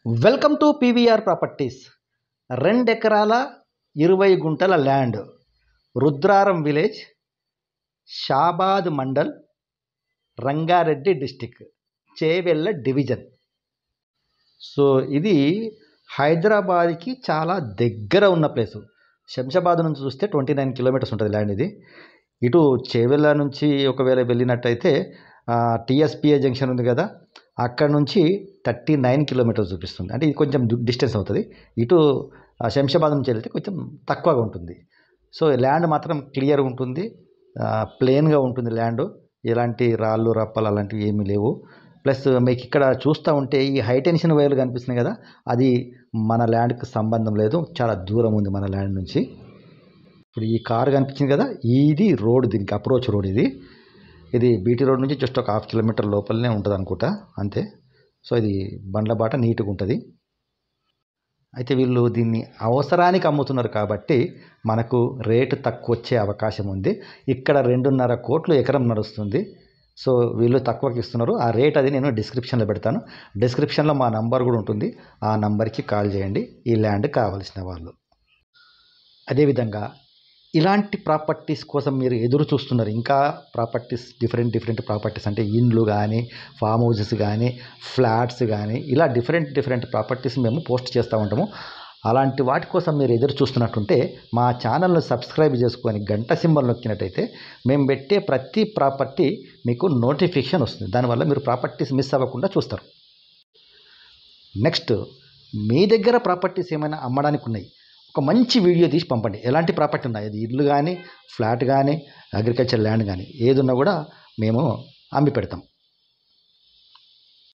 Welcome to PVR properties. 2 ఎకరాల 20 గుంటల land, Rudraram village, Shabad mandal, Rangareddy district, Chevella division. So ఇది హైదరాబాద్కి చాలా దగ్గర ఉన్న ప్లేసు. శంషాబాద్ నుంచి చూస్తే 29 కిలోమీటర్స్ ఉంటుంది ల్యాండ్ ఇది. ఇటు చేవెళ్ళ నుంచి ఒకవేళ వెళ్ళినట్టయితే టీఎస్పీఏ జంక్షన్ ఉంది కదా, అక్కడ నుంచి 39 కిలోమీటర్స్ చూపిస్తుంది. అంటే ఇది కొంచెం డిస్టెన్స్ అవుతుంది. ఇటు శంషాబాద్ నుంచి వెళ్తే కొంచెం తక్కువగా ఉంటుంది. సో ల్యాండ్ మాత్రం క్లియర్ ఉంటుంది, ప్లెయిన్గా ఉంటుంది ల్యాండ్. ఎలాంటి రాళ్ళు రప్పలు అలాంటివి ఏమీ లేవు. ప్లస్ మీకు ఇక్కడ చూస్తూ ఉంటే ఈ హైటెన్షన్ వైర్లు కనిపిస్తున్నాయి కదా, అది మన ల్యాండ్కి సంబంధం లేదు, చాలా దూరం ఉంది మన ల్యాండ్ నుంచి. ఇప్పుడు ఈ కారు కనిపించింది కదా, ఇది రోడ్, దీనికి అప్రోచ్ రోడ్ ఇది బీటీ రోడ్ నుంచి జస్ట్ ఒక 1/2 కిలోమీటర్ లోపలనే ఉంటుంది అనుకుంటా, అంతే. సో ఇది బండ్ల బాట నీట్గా ఉంటుంది. అయితే వీళ్ళు దీన్ని అవసరానికి అమ్ముతున్నారు కాబట్టి మనకు రేటు తక్కువ వచ్చే అవకాశం ఉంది. ఇక్కడ 2.5 కోట్లు ఎకరం నడుస్తుంది. సో వీళ్ళు తక్కువకి ఇస్తున్నారు. ఆ రేట్ అది నేను డిస్క్రిప్షన్లో పెడతాను. డిస్క్రిప్షన్లో మా నంబర్ కూడా ఉంటుంది. ఆ నంబర్కి కాల్ చేయండి ఈ ల్యాండ్ కావాల్సిన వాళ్ళు. అదేవిధంగా ఇలాంటి ప్రాపర్టీస్ కోసం మీరు ఎదురు చూస్తున్నారు. ఇంకా ప్రాపర్టీస్, డిఫరెంట్ ప్రాపర్టీస్ అంటే ఇండ్లు కానీ, ఫామ్ హౌసెస్ కానీ, ఫ్లాట్స్ కానీ, ఇలా డిఫరెంట్ ప్రాపర్టీస్ మేము పోస్ట్ చేస్తూ ఉంటాము. అలాంటి వాటి కోసం మీరు ఎదురు చూస్తున్నట్టుంటే మా ఛానల్ను సబ్స్క్రైబ్ చేసుకొని గంట సింబల్ నొక్కినట్టయితే మేము పెట్టే ప్రతి ప్రాపర్టీ మీకు నోటిఫికేషన్ వస్తుంది. దానివల్ల మీరు ప్రాపర్టీస్ మిస్ అవ్వకుండా చూస్తారు. నెక్స్ట్, మీ దగ్గర ప్రాపర్టీస్ ఏమైనా అమ్మడానికి ఉన్నాయి, ఒక మంచి వీడియో తీసి పంపండి. ఎలాంటి ప్రాపర్టీ ఉన్నాయి, అది ఇల్లు కానీ, ఫ్లాట్ కానీ, అగ్రికల్చర్ ల్యాండ్ కానీ, ఏది ఉన్నా కూడా మేము అమ్మి పెడతాం.